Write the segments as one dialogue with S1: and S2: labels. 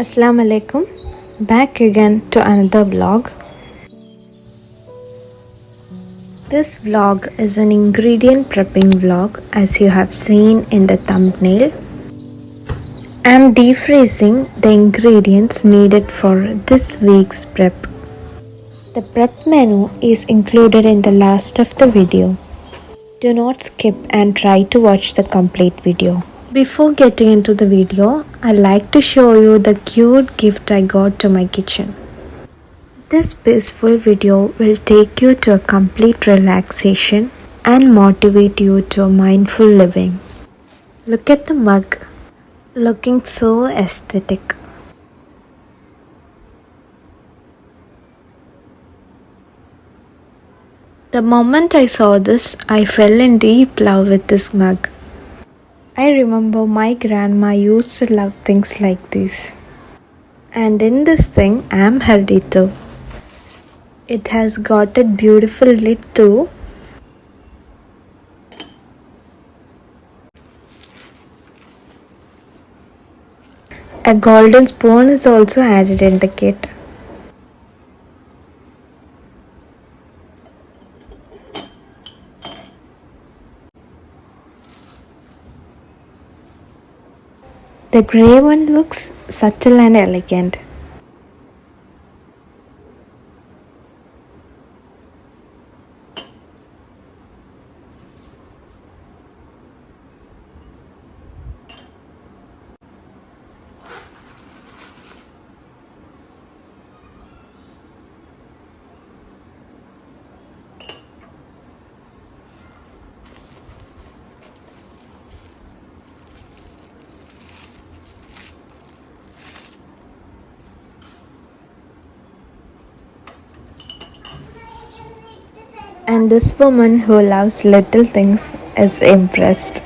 S1: Assalamu alaikum, back again to another vlog. This vlog is an ingredient prepping vlog as you have seen in the thumbnail. I am defreezing the ingredients needed for this week's prep. The prep menu is included in the last of the video. Do not skip and try to watch the complete video. Before getting into the video, I like to show you the cute gift I got to my kitchen. This peaceful video will take you to a complete relaxation and motivate you to mindful living. Look at the mug, looking so aesthetic. The moment I saw this, I fell in deep love with this mug. I remember my grandma used to love things like this. And in this thing, I am ready too. It has got a beautiful lid too. A golden spoon is also added in the kit. The grey one looks subtle and elegant. And this woman who loves little things is impressed.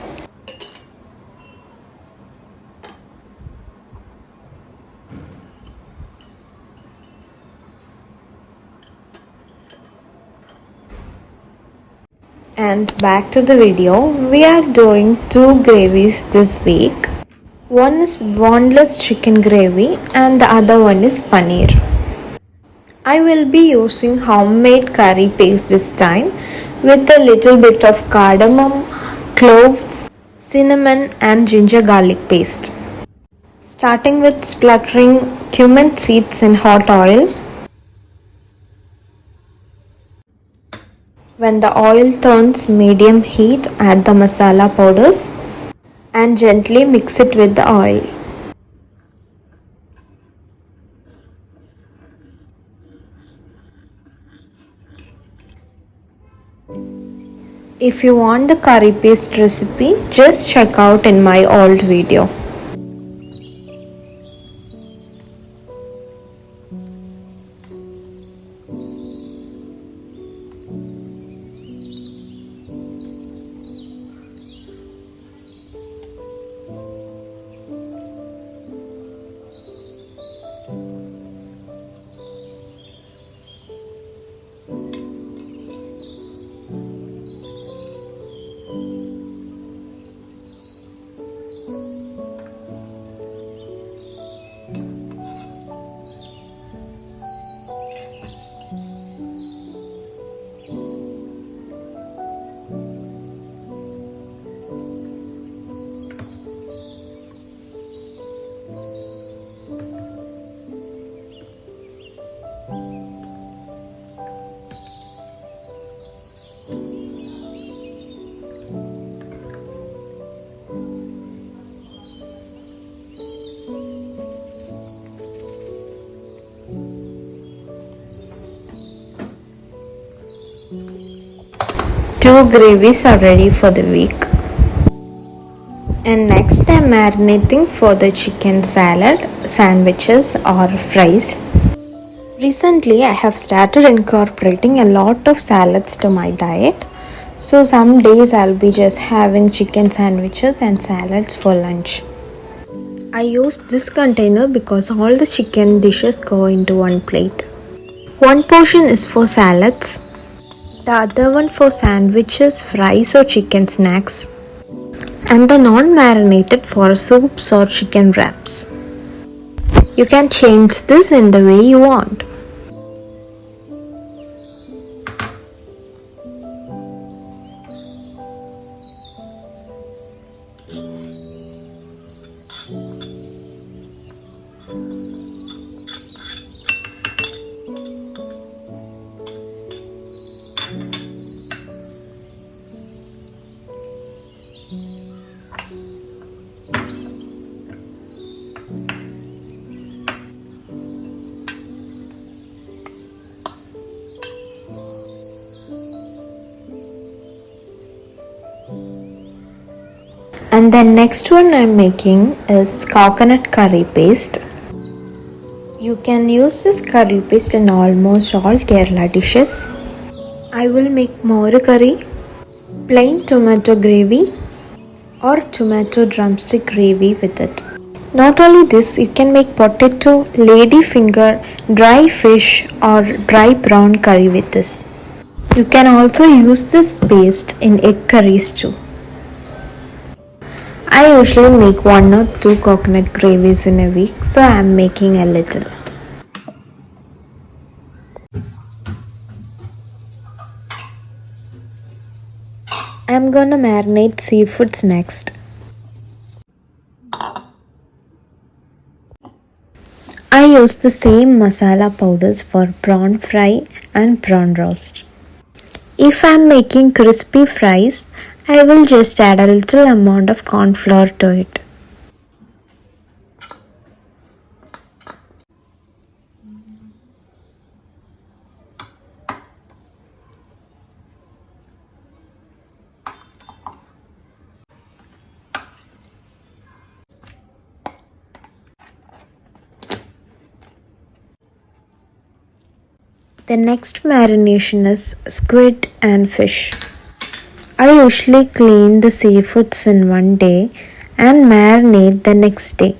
S1: And back to the video, we are doing two gravies this week. One is boneless chicken gravy and the other one is paneer. I will be using homemade curry paste this time with a little bit of cardamom, cloves, cinnamon and ginger garlic paste. Starting with splattering cumin seeds in hot oil. When the oil turns medium heat, add the masala powders and gently mix it with the oil. If you want the curry paste recipe, just check out in my old video. Two gravies are ready for the week. And next I am marinating for the chicken salad, sandwiches or fries. Recently I have started incorporating a lot of salads to my diet. So some days I'll be just having chicken sandwiches and salads for lunch. I used this container because all the chicken dishes go into one plate. One portion is for salads. The other one for sandwiches, fries or chicken snacks. And the non-marinated for soups or chicken wraps. You can change this in the way you want. And the next one I'm making is coconut curry paste. You can use this curry paste in almost all Kerala dishes. I will make more curry, plain tomato gravy or tomato drumstick gravy with it. Not only this, you can make potato, lady finger, dry fish or dry prawn curry with this. You can also use this paste in egg curries too. I usually make 1 or 2 coconut gravies in a week, so I am making a little. I am gonna marinate seafoods next. I use the same masala powders for prawn fry and prawn roast. If I am making crispy fries, I will just add a little amount of corn flour to it. The next marination is squid and fish. I usually clean the seafoods in one day and marinate the next day.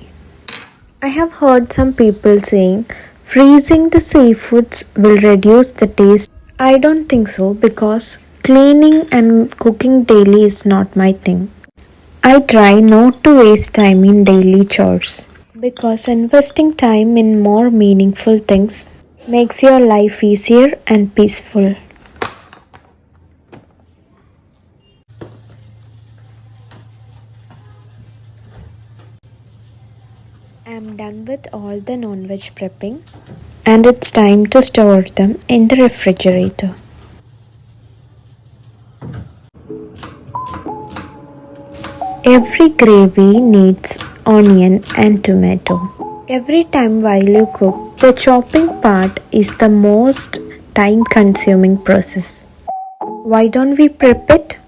S1: I have heard some people saying freezing the seafoods will reduce the taste. I don't think so because cleaning and cooking daily is not my thing. I try not to waste time in daily chores because investing time in more meaningful things makes your life easier and peaceful. I am done with all the non-veg prepping and it's time to store them in the refrigerator. Every gravy needs onion and tomato. Every time while you cook, the chopping part is the most time consuming process. Why don't we prep it?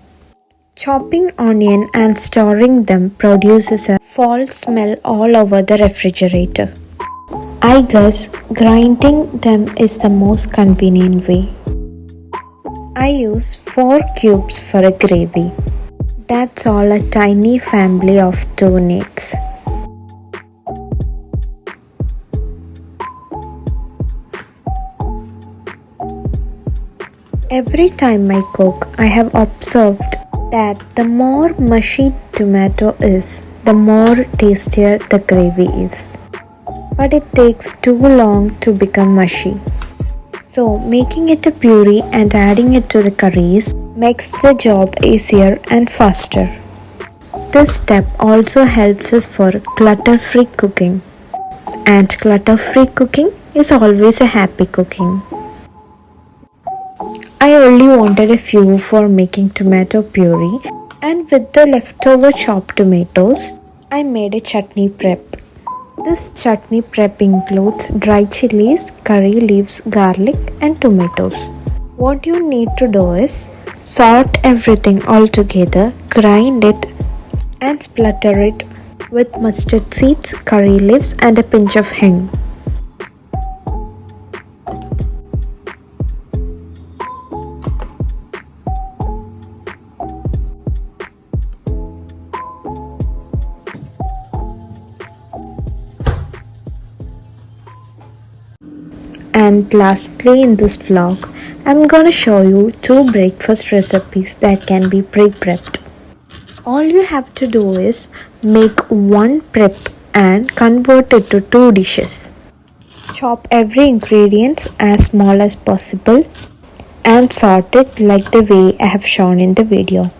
S1: Chopping onion and storing them produces a foul smell all over the refrigerator. I guess grinding them is the most convenient way. I use 4 cubes for a gravy. That's all a tiny family of 2 needs. Every time I cook, I have observed that the more mushy tomato is, the more tastier the gravy is. But it takes too long to become mushy. So making it a puree and adding it to the curries makes the job easier and faster. This step also helps us for clutter-free cooking. And clutter-free cooking is always a happy cooking. I only wanted a few for making tomato puree, and with the leftover chopped tomatoes, I made a chutney prep. This chutney prep includes dry chilies, curry leaves, garlic and tomatoes. What you need to do is sort everything all together, grind it and splatter it with mustard seeds, curry leaves and a pinch of hing. And lastly in this vlog, I'm gonna show you 2 breakfast recipes that can be pre-prepped. All you have to do is make one prep and convert it to 2 dishes. Chop every ingredient as small as possible and sort it like the way I have shown in the video.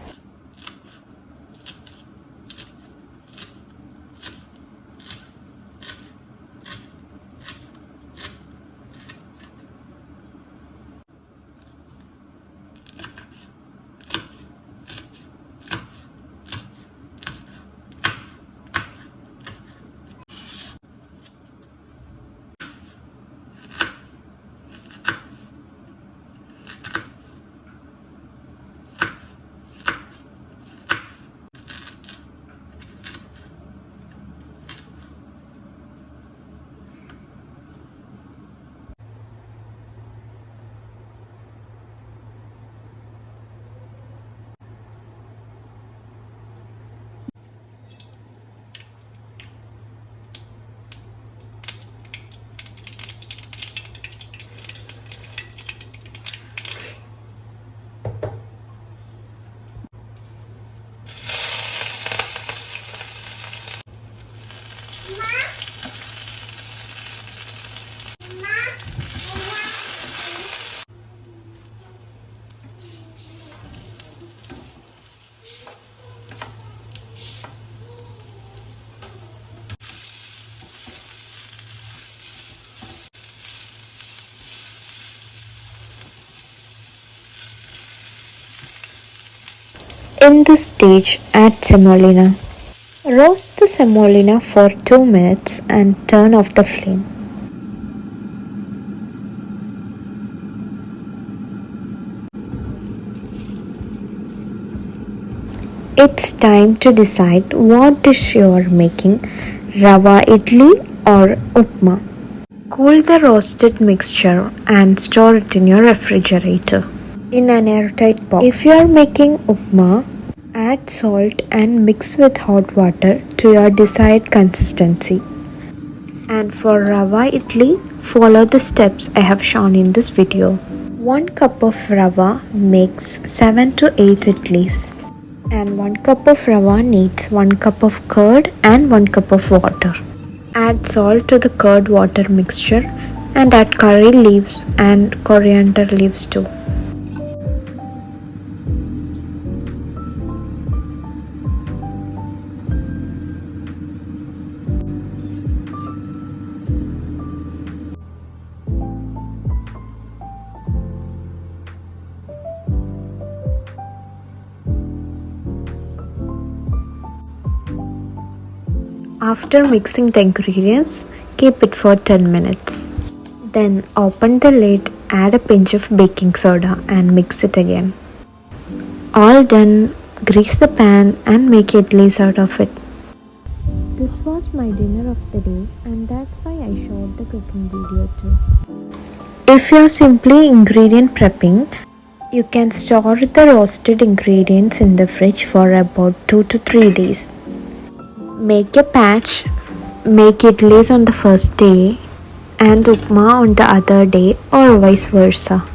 S1: In this stage, add semolina. Roast the semolina for 2 minutes and turn off the flame. It's time to decide what dish you are making, rava idli or upma. Cool the roasted mixture and store it in your refrigerator in an airtight box. If you are making upma, add salt and mix with hot water to your desired consistency. And for rava idli, follow the steps I have shown in this video. 1 cup of rava makes 7 to 8 idlis. And 1 cup of rava needs 1 cup of curd and 1 cup of water. Add salt to the curd water mixture and add curry leaves and coriander leaves too. After mixing the ingredients, keep it for 10 minutes. Then open the lid, add a pinch of baking soda and mix it again. All done, grease the pan and make idlis out of it. This was my dinner of the day and that's why I showed the cooking video too. If you are simply ingredient prepping, you can store the roasted ingredients in the fridge for about 2 to 3 days. Make a batch, make idlis on the first day and upma on the other day or vice versa.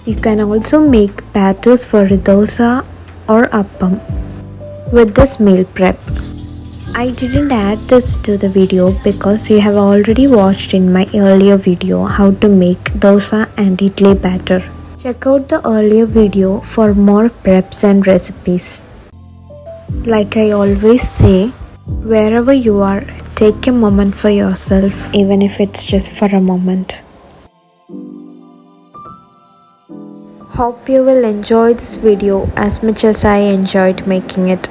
S1: You can also make batters for dosa or appam with this meal prep. I didn't add this to the video because you have already watched in my earlier video how to make dosa and idli batter. Check out the earlier video for more preps and recipes. Like I always say, wherever you are, take a moment for yourself, even if it's just for a moment. Hope you will enjoy this video as much as I enjoyed making it.